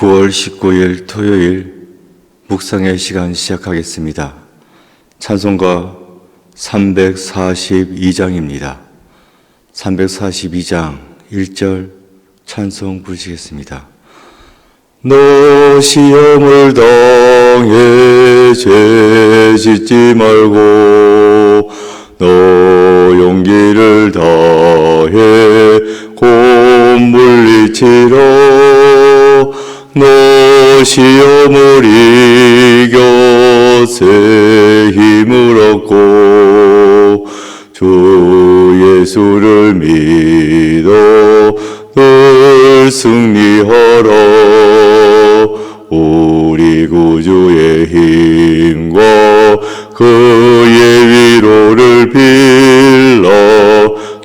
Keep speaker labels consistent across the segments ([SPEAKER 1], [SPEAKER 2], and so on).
[SPEAKER 1] 9월 19일 토요일 묵상의 시간 시작하겠습니다. 찬송가 342장입니다. 342장 1절 찬송 부르시겠습니다. 너 시험을 당해 죄 짓지 말고 너 용기를 다해 곧 물리치라. 너 시험을 이겨 새 힘을 얻고 주 예수를 믿어 늘 승리하라. 우리 구주의 힘과 그의 위로를 빌라.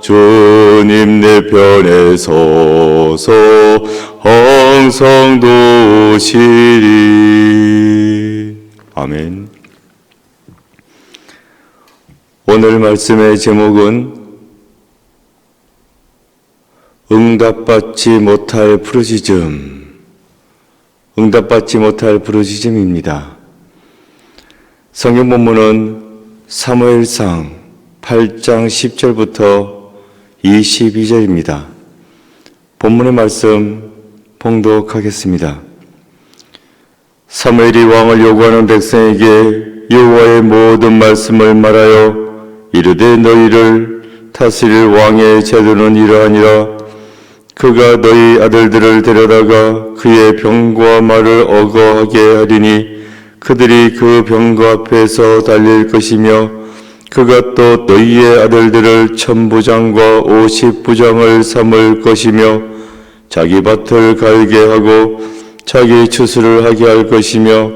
[SPEAKER 1] 주님 내 편에 서서 항상 도우시리. 아멘. 오늘 말씀의 제목은 응답받지 못할 부르짖음, 응답받지 못할 부르짖음입니다. 성경 본문은 사무엘상 8장 10절부터 22절입니다. 본문의 말씀 봉독하겠습니다. 사무엘이 왕을 요구하는 백성에게 여호와의 모든 말씀을 말하여 이르되 너희를 다스릴 왕의 제도는 이러하니라. 그가 너희 아들들을 데려다가 그의 병과 말을 어거하게 하리니 그들이 그 병거 앞에서 달릴 것이며 그가 또 너희의 아들들을 1000부장과 50부장을 삼을 것이며 자기 밭을 갈게 하고 자기 추수를 하게 할 것이며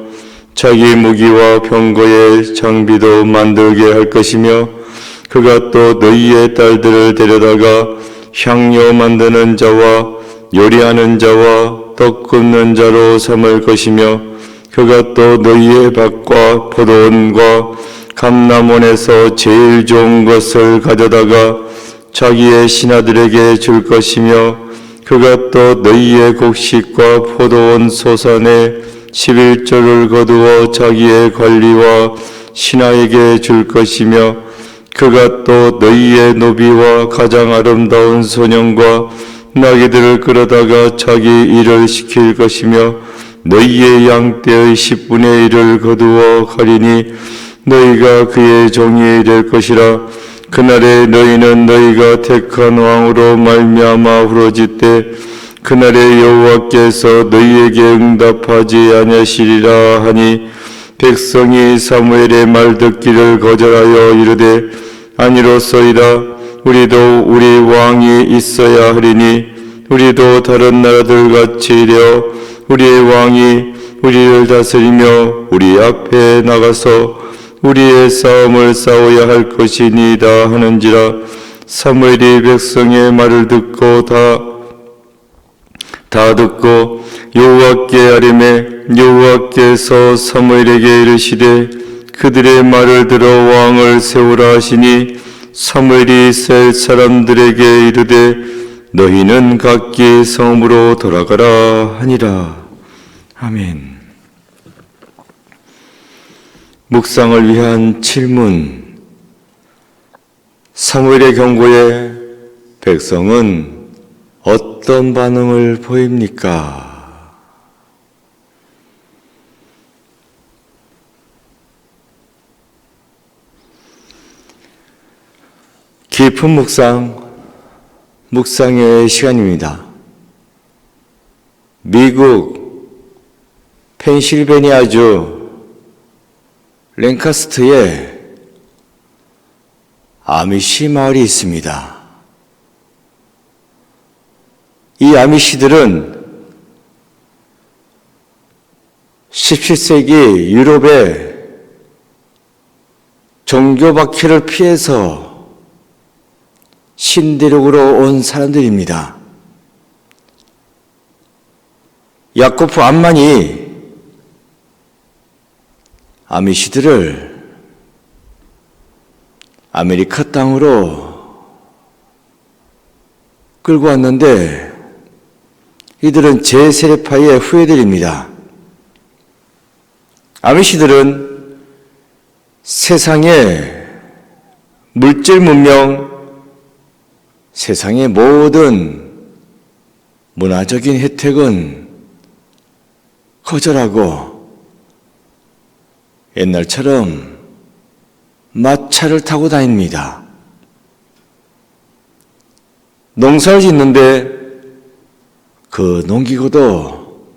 [SPEAKER 1] 자기 무기와 병거의 장비도 만들게 할 것이며 그가 또 너희의 딸들을 데려다가 향료 만드는 자와 요리하는 자와 떡 굽는 자로 삼을 것이며 그가 또 너희의 밭과 포도원과 감람원에서 제일 좋은 것을 가져다가 자기의 신하들에게 줄 것이며 그가 또 너희의 곡식과 포도원 소산의 11조를 거두어 자기의 관리와 신하에게 줄 것이며 그가 또 너희의 노비와 가장 아름다운 소년과 나귀들을 끌어다가 자기 일을 시킬 것이며 너희의 양떼의 10분의 1을 거두어 가리니 너희가 그의 종이 될 것이라. 그날에 너희는 너희가 택한 왕으로 말미암아 부르짖되 그날에 여호와께서 너희에게 응답하지 아니하시리라 하니 백성이 사무엘의 말 듣기를 거절하여 이르되 아니로소이다. 우리도 우리 왕이 있어야 하리니 우리도 다른 나라들 같이 이려 우리의 왕이 우리를 다스리며 우리 앞에 나가서 우리의 싸움을 싸워야 할 것이니이다 하는지라. 사무엘이 백성의 말을 듣고 다 듣고 여호와께 아뢰매 여호와께서 사무엘에게 이르시되 그들의 말을 들어 왕을 세우라 하시니 사무엘이 이스라엘 사람들에게 이르되 너희는 각기 성읍으로 돌아가라 하니라. 아멘. 묵상을 위한 질문. 사무엘의 경고에 백성은 어떤 반응을 보입니까? 깊은 묵상의 시간입니다. 미국 펜실베니아주 랭카스트에 아미시 마을이 있습니다. 이 아미시들은 17세기 유럽의 종교 박해를 피해서 신대륙으로 온 사람들입니다. 야코프 암만이 아미시들을 아메리카 땅으로 끌고 왔는데 이들은 제 세례파의 후예들입니다. 아미시들은 세상의 물질 문명, 세상의 모든 문화적인 혜택은 거절하고 옛날처럼 마차를 타고 다닙니다. 농사를 짓는데 그 농기구도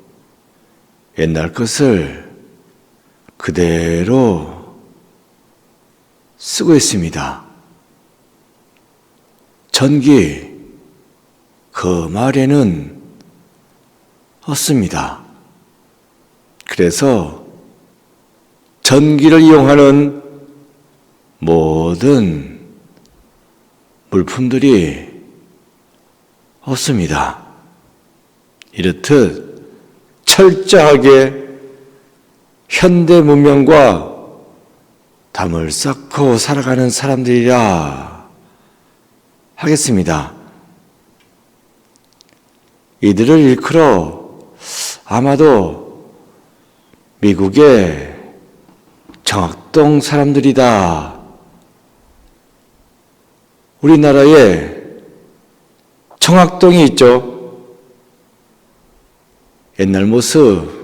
[SPEAKER 1] 옛날 것을 그대로 쓰고 있습니다. 전기, 그 말에는 없습니다. 그래서 전기를 이용하는 모든 물품들이 없습니다. 이렇듯 철저하게 현대 문명과 담을 쌓고 살아가는 사람들이라 하겠습니다. 이들을 일컬어 아마도 미국의 정학동 사람들이다. 우리나라에 정학동이 있죠. 옛날 모습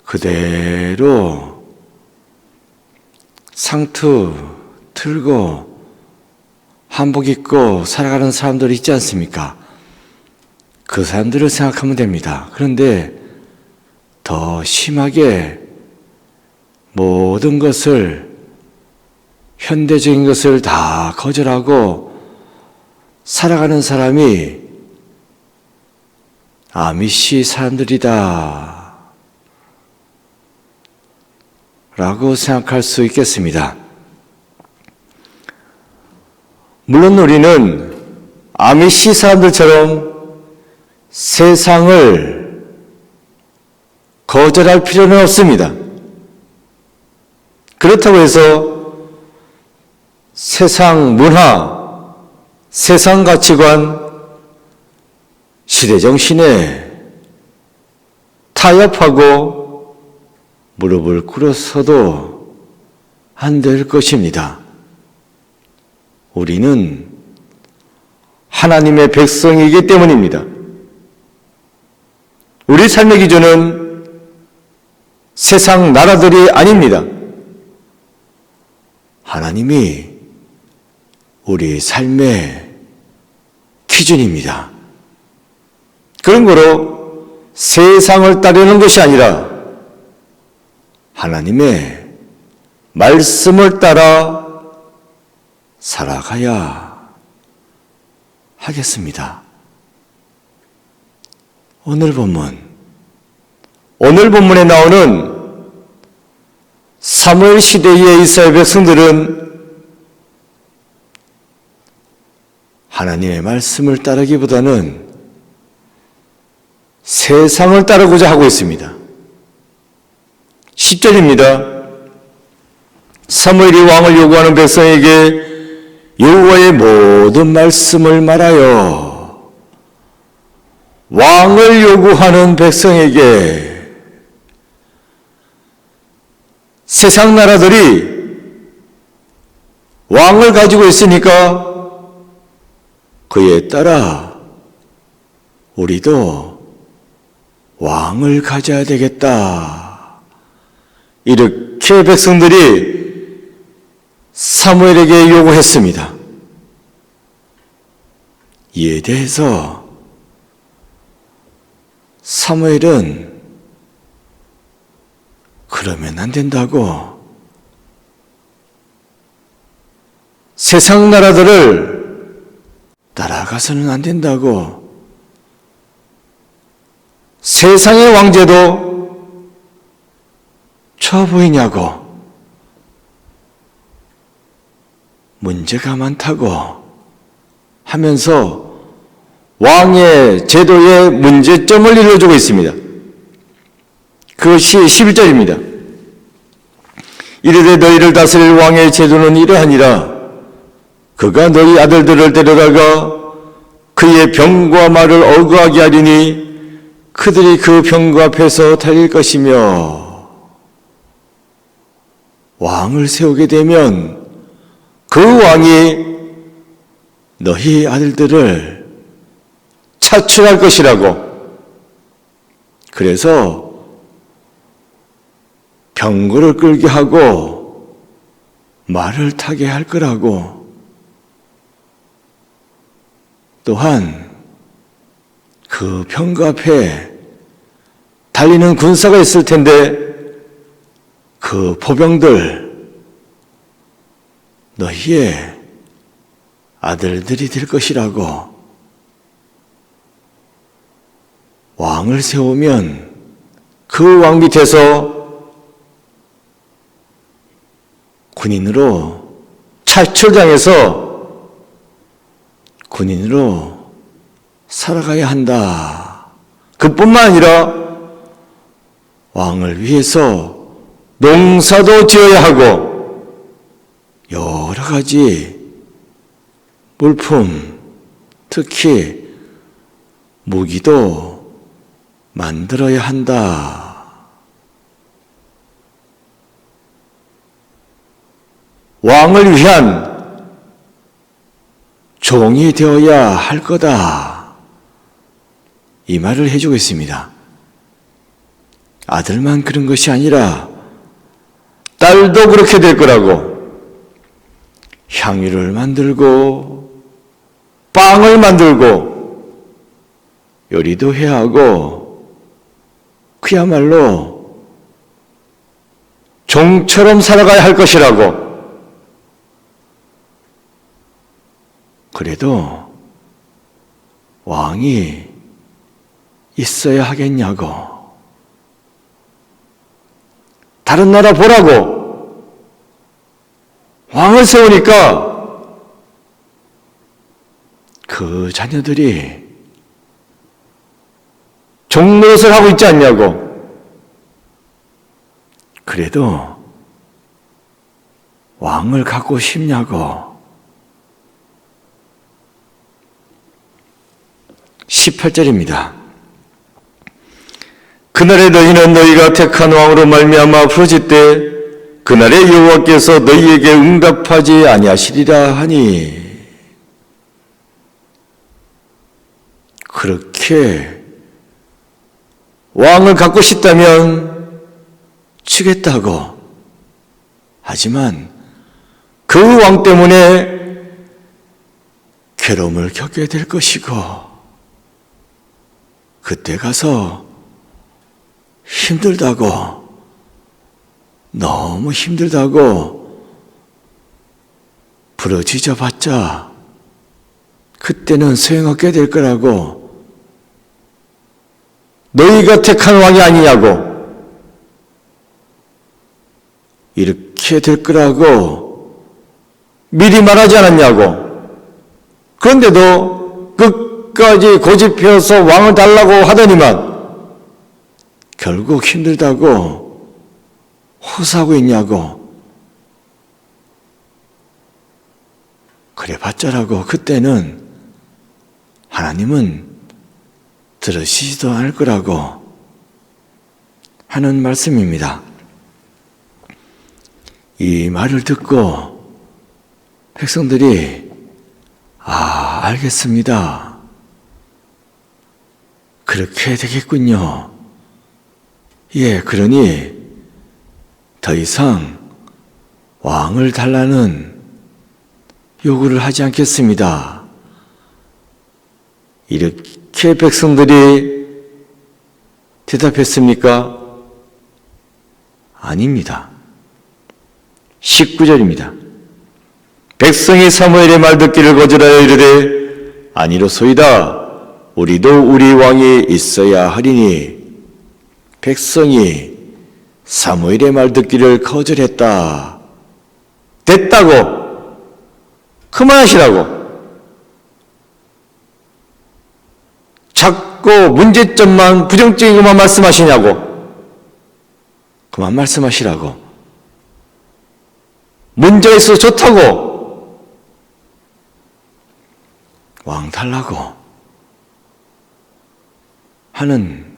[SPEAKER 1] 그대로 상투 틀고 한복 입고 살아가는 사람들이 있지 않습니까? 그 사람들을 생각하면 됩니다. 그런데 더 심하게 모든 것을, 현대적인 것을 다 거절하고 살아가는 사람이 아미시 사람들이다 라고 생각할 수 있겠습니다. 물론 우리는 아미시 사람들처럼 세상을 거절할 필요는 없습니다. 그렇다고 해서 세상 문화, 세상 가치관, 시대정신에 타협하고 무릎을 꿇어서도 안 될 것입니다. 우리는 하나님의 백성이기 때문입니다. 우리 삶의 기준은 세상 나라들이 아닙니다. 하나님이 우리 삶의 기준입니다. 그런 거로 세상을 따르는 것이 아니라 하나님의 말씀을 따라 살아가야 하겠습니다. 오늘 본문에 나오는 사무엘 시대의 이스라엘 백성들은 하나님의 말씀을 따르기보다는 세상을 따르고자 하고 있습니다. 10절입니다. 사무엘이 왕을 요구하는 백성에게 여호와의 모든 말씀을 말하여 왕을 요구하는 백성에게 세상 나라들이 왕을 가지고 있으니까 그에 따라 우리도 왕을 가져야 되겠다. 이렇게 백성들이 사무엘에게 요구했습니다. 이에 대해서 사무엘은 그러면 안 된다고, 세상 나라들을 따라가서는 안 된다고, 세상의 왕제도 좋아 보이냐고, 문제가 많다고 하면서 왕의 제도의 문제점을 일러주고 있습니다. 그것이 11절입니다. 이르되 너희를 다스릴 왕의 제도는 이러하니라. 그가 너희 아들들을 데려다가 그의 병과 말을 어거하게 하리니 그들이 그 병거 앞에서 달릴 것이며 왕을 세우게 되면 그 왕이 너희 아들들을 차출할 것이라고. 그래서 병거를 끌게 하고 말을 타게 할 거라고. 또한 그 병거 앞에 달리는 군사가 있을 텐데 그 포병들 너희의 아들들이 될 것이라고. 왕을 세우면 그 왕 밑에서 군인으로 차출당해서 군인으로 살아가야 한다. 그뿐만 아니라 왕을 위해서 농사도 지어야 하고 여러 가지 물품, 특히 무기도 만들어야 한다. 왕을 위한 종이 되어야 할 거다. 이 말을 해주고 있습니다. 아들만 그런 것이 아니라 딸도 그렇게 될 거라고. 향유를 만들고 빵을 만들고 요리도 해야 하고 그야말로 종처럼 살아가야 할 것이라고. 그래도 왕이 있어야 하겠냐고. 다른 나라 보라고. 왕을 세우니까 그 자녀들이 종노릇을 하고 있지 않냐고. 그래도 왕을 갖고 싶냐고. 18절입니다. 그날에 너희는 너희가 택한 왕으로 말미암아 부르짖되 그날에 여호와께서 너희에게 응답하지 아니하시리라 하니. 그렇게 왕을 갖고 싶다면 주겠다고. 하지만 그 왕 때문에 괴로움을 겪게 될 것이고 그때 가서 힘들다고, 너무 힘들다고 부러지져 봤자 그때는 소용없게 될 거라고. 너희가 택한 왕이 아니냐고. 이렇게 될 거라고 미리 말하지 않았냐고. 그런데도 끝까지 고집해서 왕을 달라고 하더니만 결국 힘들다고 호소하고 있냐고. 그래 봤자라고. 그때는 하나님은 들으시지도 않을 거라고 하는 말씀입니다. 이 말을 듣고 백성들이 알겠습니다. 그렇게 되겠군요. 예, 그러니 더 이상 왕을 달라는 요구를 하지 않겠습니다. 이렇게 백성들이 대답했습니까? 아닙니다. 19절입니다. 백성이 사무엘의 말 듣기를 거절하여 이르되 아니로소이다. 우리도 우리 왕이 있어야 하리니. 백성이 사무엘의 말 듣기를 거절했다. 됐다고. 그만하시라고. 자꾸 문제점만, 부정적인 것만 말씀하시냐고. 그만 말씀하시라고. 문제가 있어서 좋다고. 왕 달라고 하는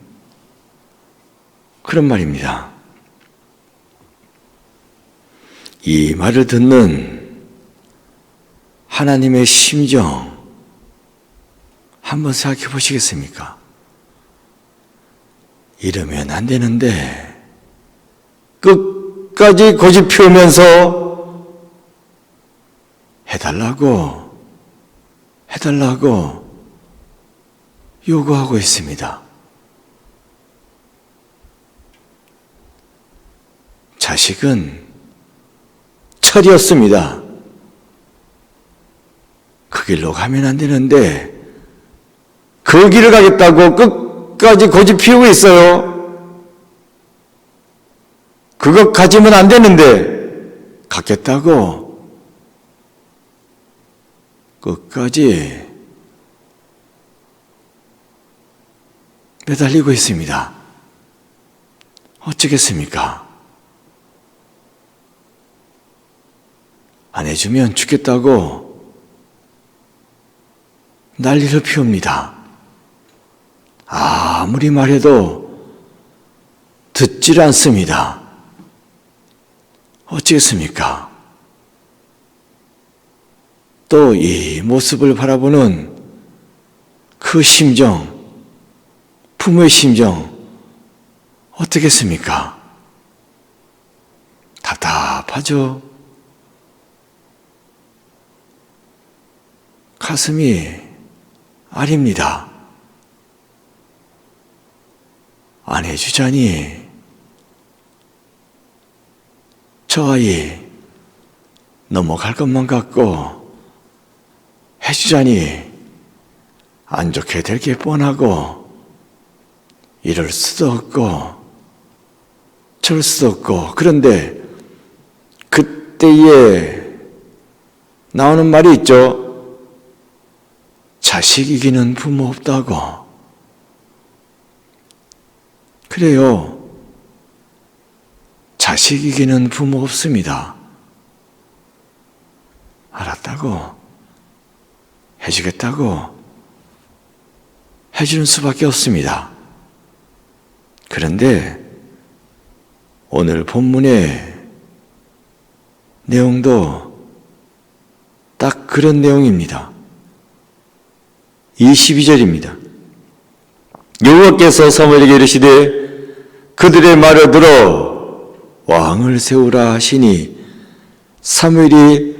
[SPEAKER 1] 그런 말입니다. 이 말을 듣는 하나님의 심정 한번 생각해 보시겠습니까? 이러면 안 되는데 끝까지 고집 피우면서 해달라고 요구하고 있습니다. 자식은 철이었습니다. 그 길로 가면 안 되는데 그 길을 가겠다고 끝까지 고집 피우고 있어요. 그거 가지면 안 되는데 갖겠다고 끝까지 매달리고 있습니다. 어쩌겠습니까? 안 해주면 죽겠다고 난리를 피웁니다. 아무리 말해도 듣질 않습니다. 어쩌겠습니까? 또 이 모습을 바라보는 그 심정, 부모의 심정 어떻겠습니까? 답답하죠. 가슴이 아립니다. 안 해주자니 저 아이 넘어갈 것만 같고 해주자니 안 좋게 될 게 뻔하고 이럴 수도 없고 저럴 수도 없고 그런데 그때에 나오는 말이 있죠. 자식 이기는 부모 없다고. 그래요. 자식 이기는 부모 없습니다. 알았다고, 해주겠다고 해주는 수밖에 없습니다. 그런데 오늘 본문의 내용도 딱 그런 내용입니다. 22절입니다. 여호와께서 사무엘에게 이르시되 그들의 말을 들어 왕을 세우라 하시니 사무엘이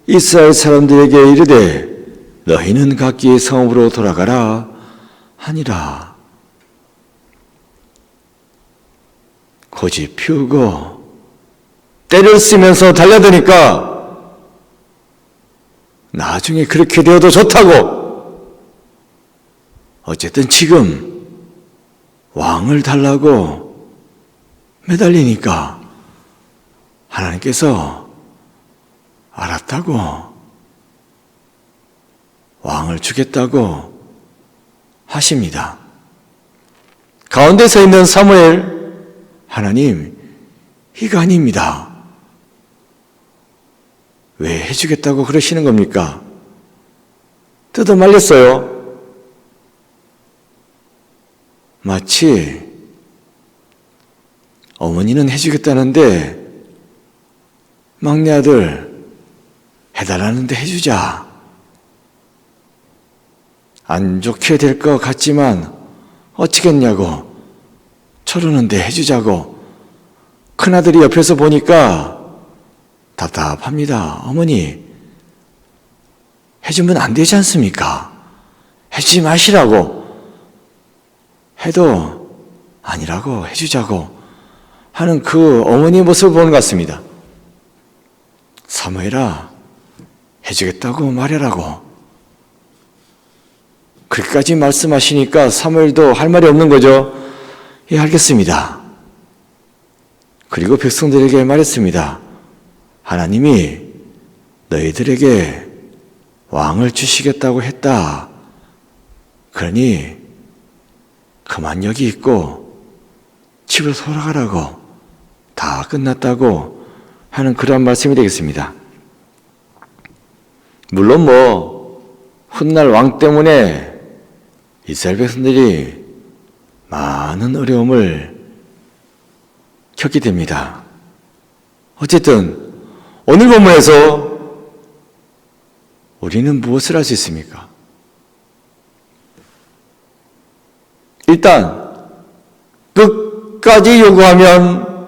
[SPEAKER 1] 이스라엘 사람들에게 이르되 너희는 각기 성읍으로 돌아가라 하니라. 고집 피우고 때를 쓰면서 달려드니까 나중에 그렇게 되어도 좋다고. 어쨌든 지금 왕을 달라고 매달리니까 하나님께서 알았다고 왕을 주겠다고 하십니다. 가운데 서 있는 사무엘, 하나님 이거 아닙니다. 왜 해주겠다고 그러시는 겁니까? 뜯어 말렸어요. 마치 어머니는 해주겠다는데 막내 아들 해달라는데 해주자. 안 좋게 될 것 같지만 어찌겠냐고 저러는데 해주자고. 큰아들이 옆에서 보니까 답답합니다. 어머니 해주면 안 되지 않습니까? 해주지 마시라고. 해도 아니라고 해주자고 하는 그 어머니의 모습을 보는 것 같습니다. 사무엘아 해주겠다고 말해라고. 그렇게까지 말씀하시니까 사무엘도 할 말이 없는 거죠. 예, 알겠습니다. 그리고 백성들에게 말했습니다. 하나님이 너희들에게 왕을 주시겠다고 했다. 그러니 그만 여기 있고 집으로 돌아가라고. 다 끝났다고 하는 그런 말씀이 되겠습니다. 물론 훗날 왕 때문에 이스라엘 백성들이 많은 어려움을 켰게 됩니다. 어쨌든 오늘 본문에서 우리는 무엇을 할 수 있습니까? 일단 끝까지 요구하면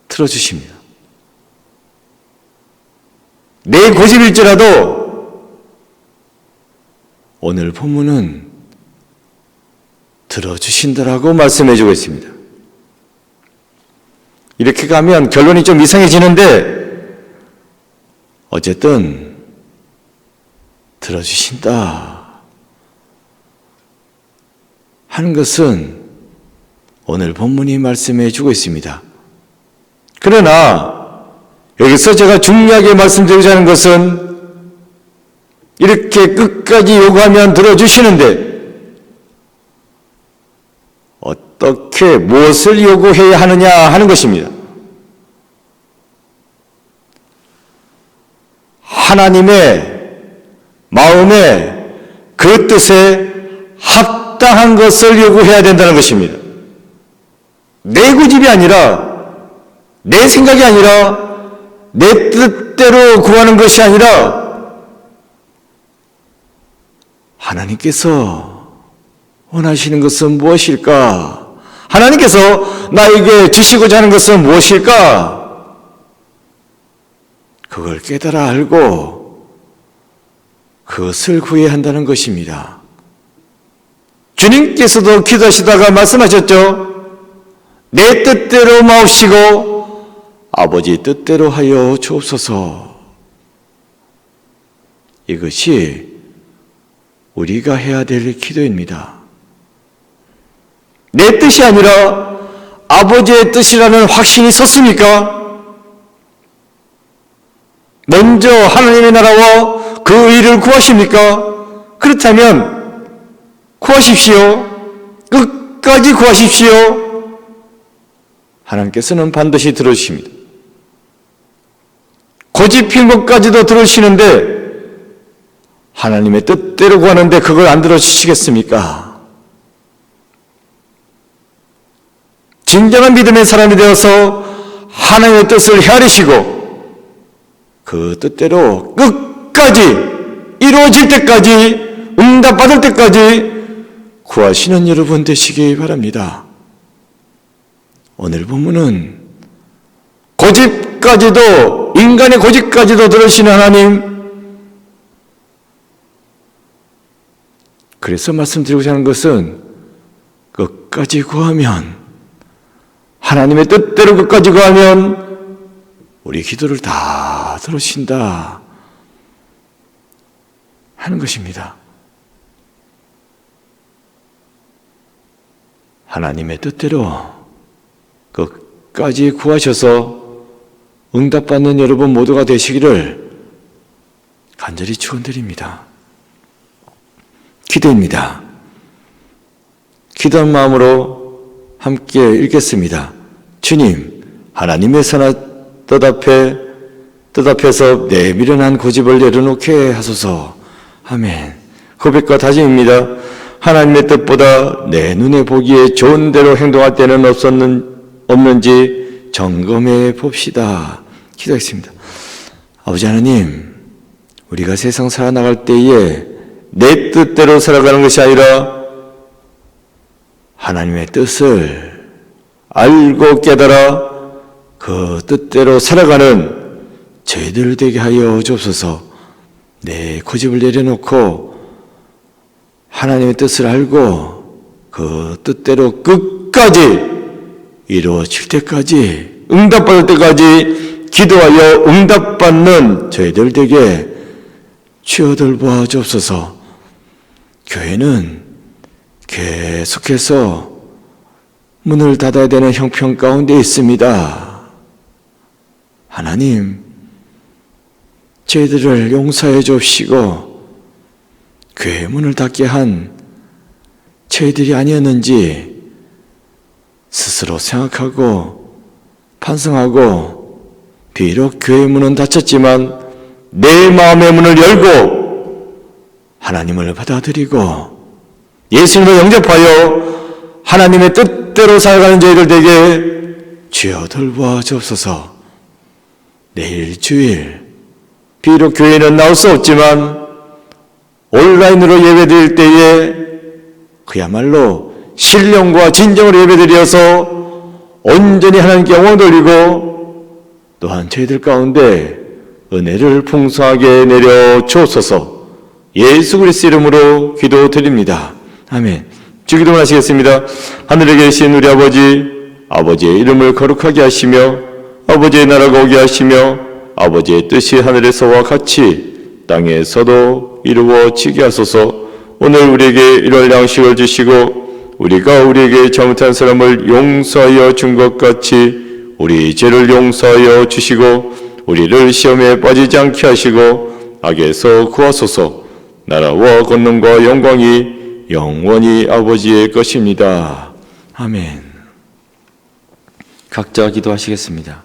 [SPEAKER 1] 들어주십니다. 내 고집일지라도 오늘 본문은 들어주신다라고 말씀해주고 있습니다. 이렇게 가면 결론이 좀 이상해지는데 어쨌든 들어주신다 하는 것은 오늘 본문이 말씀해주고 있습니다. 그러나 여기서 제가 중요하게 말씀드리고자 하는 것은 이렇게 끝까지 요구하면 들어주시는데 어떻게 무엇을 요구해야 하느냐 하는 것입니다. 하나님의 마음에 그 뜻에 합당한 것을 요구해야 된다는 것입니다. 내 고집이 아니라, 내 생각이 아니라, 내 뜻대로 구하는 것이 아니라 하나님께서 원하시는 것은 무엇일까? 하나님께서 나에게 주시고자 하는 것은 무엇일까? 그걸 깨달아 알고 그것을 구해야 한다는 것입니다. 주님께서도 기도하시다가 말씀하셨죠. 내 뜻대로 마옵시고 아버지 뜻대로 하여 주옵소서. 이것이 우리가 해야 될 기도입니다. 내 뜻이 아니라 아버지의 뜻이라는 확신이 섰습니까? 먼저 하나님의 나라와 그 의를 구하십니까? 그렇다면 구하십시오. 끝까지 구하십시오. 하나님께서는 반드시 들어주십니다. 고집핀 것까지도 들으시는데 하나님의 뜻대로 구하는데 그걸 안 들어주시겠습니까? 진정한 믿음의 사람이 되어서 하나님의 뜻을 헤아리시고 그 뜻대로 끝까지 이루어질 때까지 응답받을 때까지 구하시는 여러분 되시기 바랍니다. 오늘 본문은 고집까지도 인간의 고집까지도 들으시는 하나님, 그래서 말씀드리고자 하는 것은 끝까지 구하면 하나님의 뜻대로 끝까지 구하면 우리 기도를 다 들으신다 하는 것입니다. 하나님의 뜻대로 끝까지 구하셔서 응답받는 여러분 모두가 되시기를 간절히 축원드립니다. 기도입니다. 기도한 마음으로 함께 읽겠습니다. 주님, 하나님의 선한 뜻 앞에서 내 미련한 고집을 내려놓게 하소서. 아멘. 고백과 다짐입니다. 하나님의 뜻보다 내 눈에 보기에 좋은 대로 행동할 때는 없는지 점검해 봅시다. 기도하겠습니다. 아버지 하나님, 우리가 세상 살아나갈 때에 내 뜻대로 살아가는 것이 아니라 하나님의 뜻을 알고 깨달아 그 뜻대로 살아가는 저희들 되게 하여 주옵소서. 내 고집을 내려놓고 하나님의 뜻을 알고 그 뜻대로 끝까지 이루어질 때까지 응답받을 때까지 기도하여 응답받는 저희들 되게 주여 돌보아 주옵소서. 교회는 계속해서 문을 닫아야 되는 형편 가운데 있습니다. 하나님, 저희들을 용서해 주시고 교회 문을 닫게 한 저희들이 아니었는지 스스로 생각하고 반성하고 비록 교회 문은 닫혔지만 내 마음의 문을 열고 하나님을 받아들이고 예수님을 영접하여 하나님의 뜻대로 살아가는 저희들 되게 주여 돌보아 주옵소서. 내일 주일 비록 교회는 나올 수 없지만 온라인으로 예배드릴 때에 그야말로 신령과 진정으로 예배드려서 온전히 하나님께 영광 돌리고 또한 저희들 가운데 은혜를 풍성하게 내려 주옵소서. 예수 그리스도 이름으로 기도드립니다. 아멘. 주기도 하시겠습니다. 하늘에 계신 우리 아버지, 아버지의 이름을 거룩하게 하시며 아버지의 나라가 오게 하시며 아버지의 뜻이 하늘에서와 같이 땅에서도 이루어지게 하소서. 오늘 우리에게 일할 양식을 주시고 우리가 우리에게 잘못한 사람을 용서하여 준 것 같이 우리 죄를 용서하여 주시고 우리를 시험에 빠지지 않게 하시고 악에서 구하소서. 나라와 권능과 영광이 영원히 아버지의 것입니다. 아멘. 각자 기도하시겠습니다.